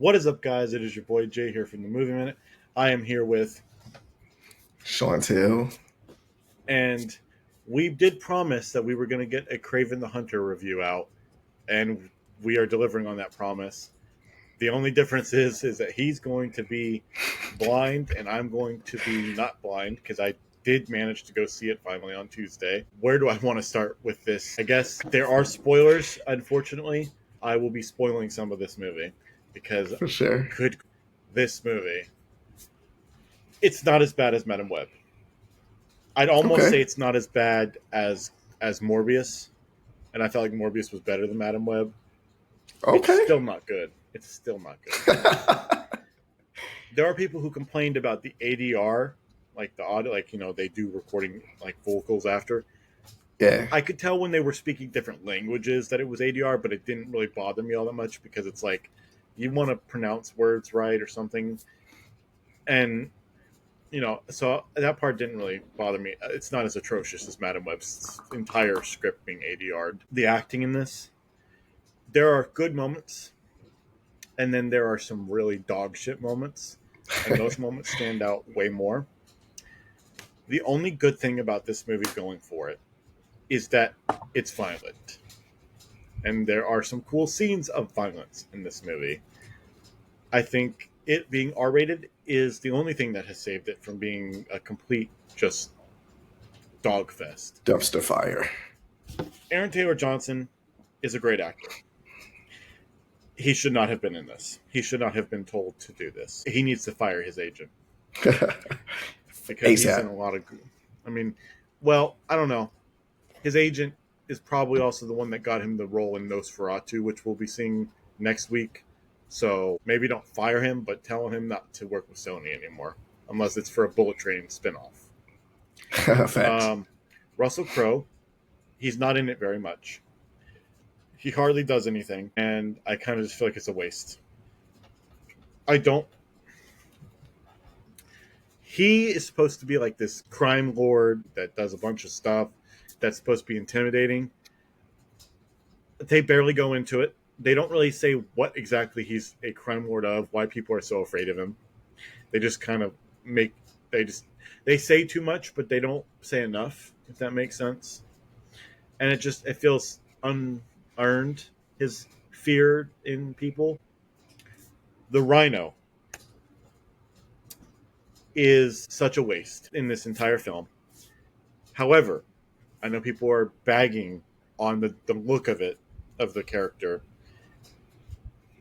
What is up, guys? It is your boy Jay here from the Movie Minute. I am here with, Chantel. and we did promise that we were going to get a KRAVEN the Hunter review out, and we are delivering on that promise. The only difference is that he's going to be blind, and I'm going to be not blind because I did manage to go see it finally on Tuesday. Where do I want to start with this? I guess there are spoilers, unfortunately. I will be spoiling some of this movie because For sure. this movie, it's not as bad as Madam Web. I'd almost say Okay. it's not as bad as Morbius, and I felt like Morbius was better than Madam Web. It's Okay. still not good. It's still not good. There are people who complained about the ADR, like the audio, like they do recording like vocals after. Yeah. I could tell when they were speaking different languages that it was ADR, but it didn't really bother me all that much because it's like you want to pronounce words right or something, and so that part didn't really bother me. It's not as atrocious as Madam Web's entire script being ADR'd. The acting in this, there are good moments, and then there are some really dog shit moments, and those moments stand out way more. The only good thing about this movie going for it is that it's violent, and there are some cool scenes of violence in this movie. I think it being R-rated is the only thing that has saved it from being a complete just dog fest. Dumpster fire. Aaron Taylor Johnson is a great actor. He should not have been in this. He should not have been told to do this. He needs to fire his agent because he's in ASAP. a lot of. I mean, well, I don't know. His agent is probably also the one that got him the role in Nosferatu, which we'll be seeing next week. So maybe don't fire him, but tell him not to work with Sony anymore, unless it's for a Bullet Train spinoff. Facts. Russell Crowe, he's not in it very much. He hardly does anything, and I kind of just feel like it's a waste. I don't. He is supposed to be like this crime lord that does a bunch of stuff that's supposed to be intimidating. They barely go into it. They don't really say what exactly he's a crime lord of, why people are so afraid of him. They just kind of make. They say too much, but they don't say enough, if that makes sense. And it feels unearned, his fear in people. The Rhino is such a waste in this entire film. However, I know people are bagging on the look of it, of the character.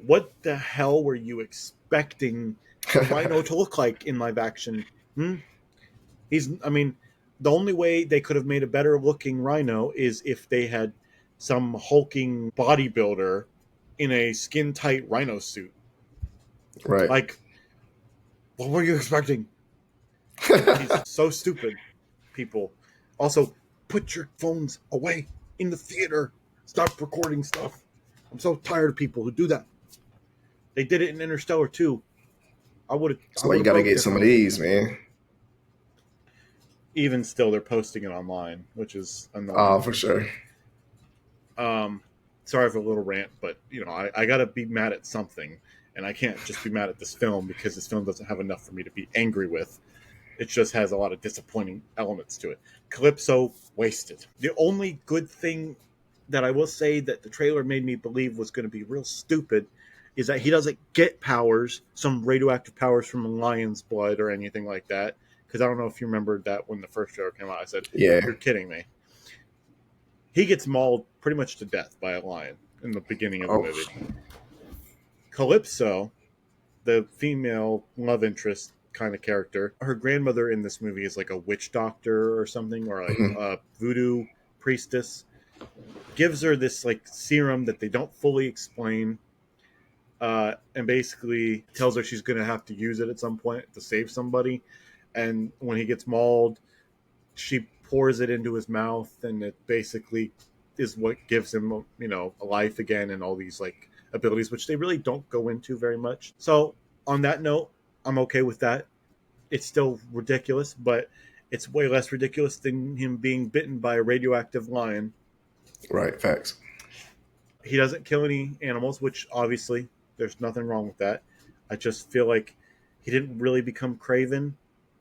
What the hell were you expecting the Rhino to look like in live action? I mean, the only way they could have made a better looking Rhino is if they had some hulking bodybuilder in a skin tight Rhino suit. Right. Like, what were you expecting? He's so stupid, people. Also, put your phones away in the theater. Stop recording stuff. I'm so tired of people who do that. They did it in Interstellar too. I would That's why you have gotta broke get their some of phone. these, man. Even still, they're posting it online, which is Oh, annoying. for sure. Sorry for a little rant, but I gotta be mad at something, and I can't just be mad at this film because this film doesn't have enough for me to be angry with. It just has a lot of disappointing elements to it. Calypso, wasted. The only good thing that I will say that the trailer made me believe was going to be real stupid is that he doesn't get powers, some radioactive powers from a lion's blood or anything like that. Because I don't know if you remembered that when the first trailer came out, I said, Yeah. "You're kidding me." He gets mauled pretty much to death by a lion in the beginning of the Oh, movie. Calypso, the female love interest kind of character, her grandmother in this movie is like a witch doctor or something, or like a voodoo priestess. Gives her this like serum that they don't fully explain, and basically tells her she's going to have to use it at some point to save somebody. And when he gets mauled, she pours it into his mouth, and it basically is what gives him, a life again and all these like abilities, which they really don't go into very much. So on that note, I'm okay with that. It's still ridiculous, but it's way less ridiculous than him being bitten by a radioactive lion. right. Facts. He doesn't kill any animals, which obviously There's nothing wrong with that. I just feel like he didn't really become Craven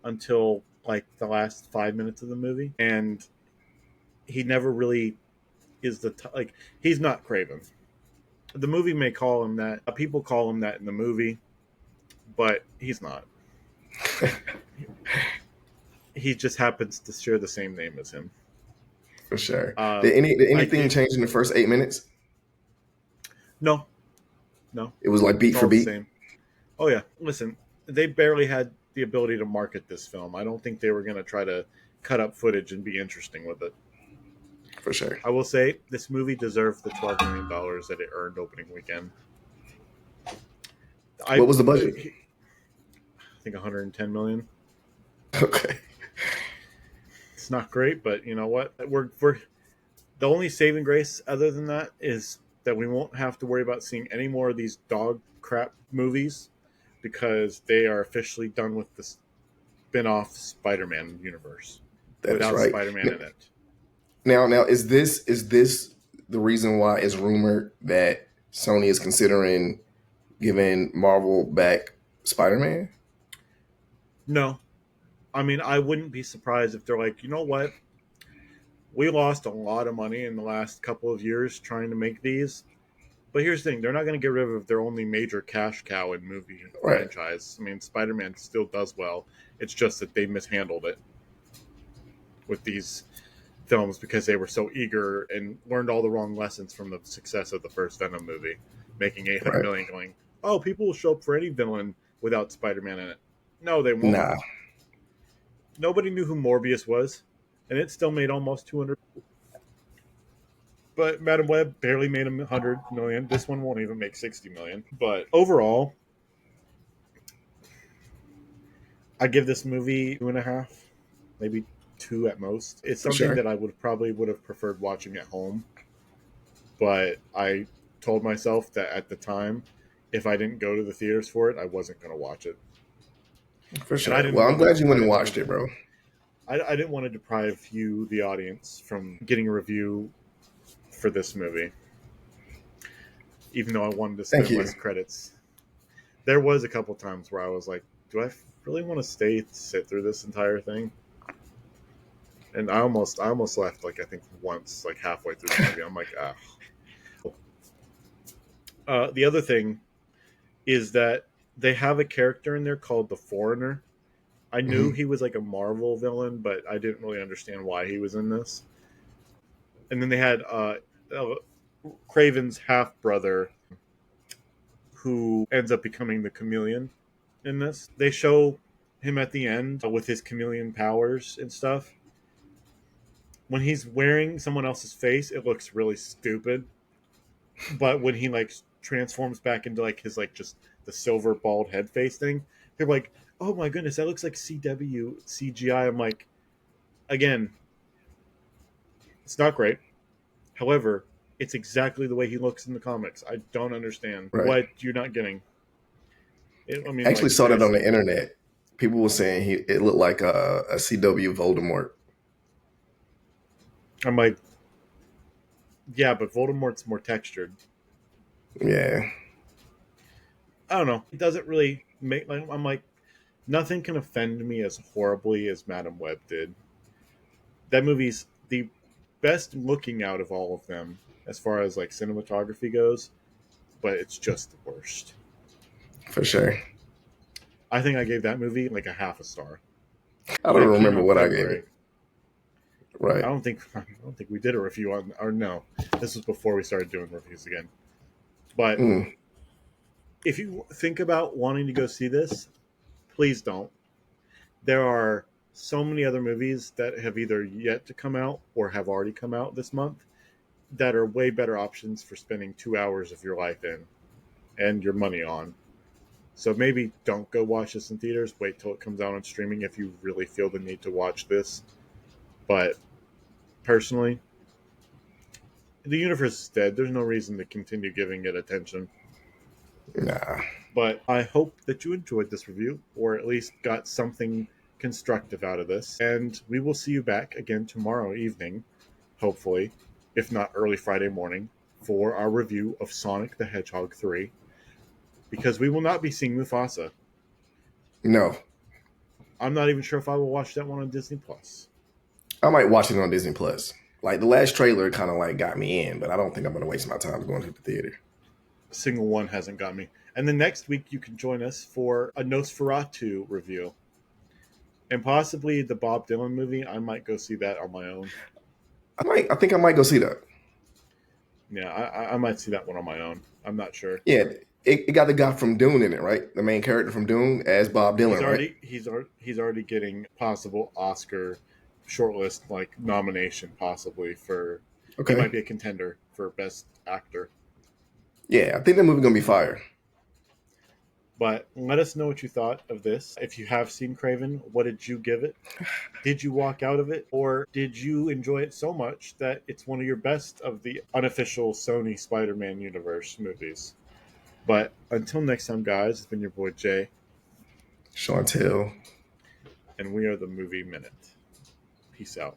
until like the last 5 minutes of the movie, and he never really is like he's not Craven. The movie may call him that. People call him that in the movie, but he's not. He just happens to share the same name as him. For sure. Did anything change in the first 8 minutes? No. It was like beat for beat. Same. Oh yeah. Listen, they barely had the ability to market this film. I don't think they were going to try to cut up footage and be interesting with it. For sure. I will say this movie deserved the $12 million that it earned opening weekend. What was the budget? I think 110 million. Okay. It's not great, but you know what? We're the only saving grace other than that is that we won't have to worry about seeing any more of these dog crap movies because they are officially done with the spin-off Spider-Man universe without right. Spider-Man in it. Now, is this the reason why it's rumored that Sony is considering giving Marvel back Spider-Man? No. I mean, I wouldn't be surprised if they're like, you know what? We lost a lot of money in the last couple of years trying to make these. But here's the thing. They're not going to get rid of their only major cash cow in movie franchise. I mean, Spider-Man still does well. It's just that they mishandled it with these films because they were so eager and learned all the wrong lessons from the success of the first Venom movie, making $800 million going, oh, people will show up for any villain without Spider-Man in it. No, they won't. Nah. Nobody knew who Morbius was, and it still made almost 200. But Madam Web barely made $100 million. This one won't even make $60 million. But overall, I give this movie 2.5, maybe 2 at most. It's something that I would have preferred watching at home. But I told myself that at the time, if I didn't go to the theaters for it, I wasn't going to watch it. For sure. Well, I'm glad you went and watched it, bro. I didn't want to deprive you, the audience, from getting a review for this movie. Even though I wanted to spend less credits. There was a couple times where I was like, do I really want to sit through this entire thing? And I almost left, like, I think once, like halfway through the movie. I'm like, the other thing is that they have a character in there called the Foreigner. I knew he was like a Marvel villain, but I didn't really understand why he was in this. And then they had Kraven's half-brother who ends up becoming the Chameleon in this. They show him at the end with his chameleon powers and stuff. When he's wearing someone else's face, it looks really stupid. But when he like transforms back into like his like just the silver bald head face thing, they're like, oh my goodness, that looks like CW CGI. I'm like, again, it's not great. However, it's exactly the way he looks in the comics. I don't understand what you're not getting. I actually saw that on the internet. People were saying it looked like a CW Voldemort. I'm like, yeah, but Voldemort's more textured. Yeah. I don't know. It doesn't really make. I'm like, nothing can offend me as horribly as Madam Web did. That movie's the best looking out of all of them as far as like cinematography goes, but it's just the worst. For sure. I think I gave that movie like a half a star. I don't remember what I gave it. Right. I don't think we did a review on, or no, this was before we started doing reviews again. But if you think about wanting to go see this, please don't. There are so many other movies that have either yet to come out or have already come out this month that are way better options for spending 2 hours of your life in and your money on. So maybe don't go watch this in theaters. Wait till it comes out on streaming if you really feel the need to watch this. But personally, the universe is dead. There's no reason to continue giving it attention. Nah. But I hope that you enjoyed this review, or at least got something constructive out of this. And we will see you back again tomorrow evening, hopefully, if not early Friday morning, for our review of Sonic the Hedgehog 3. because we will not be seeing Mufasa. No, I'm not even sure if I will watch that one on Disney Plus. I might watch it on Disney Plus. Like the last trailer kind of like got me in, but I don't think I'm gonna waste my time going to the theater. A single one hasn't got me. And then next week you can join us for a Nosferatu review. And possibly the Bob Dylan movie. I might go see that on my own. I think I might go see that. Yeah, I might see that one on my own. I'm not sure. Yeah, it got the guy from Dune in it, right? The main character from Dune as Bob Dylan, right? He's already getting possible Oscar shortlist like nomination possibly for he Okay. might be a contender for best actor. Yeah, I think that movie gonna be fire. But let us know what you thought of this. If you have seen Craven, what did you give it? Did you walk out of it, or did you enjoy it so much that it's one of your best of the unofficial Sony Spider-Man universe movies? But until next time, guys, it's been your boy Jay, Chantel. and we are the Movie Minute. Peace out.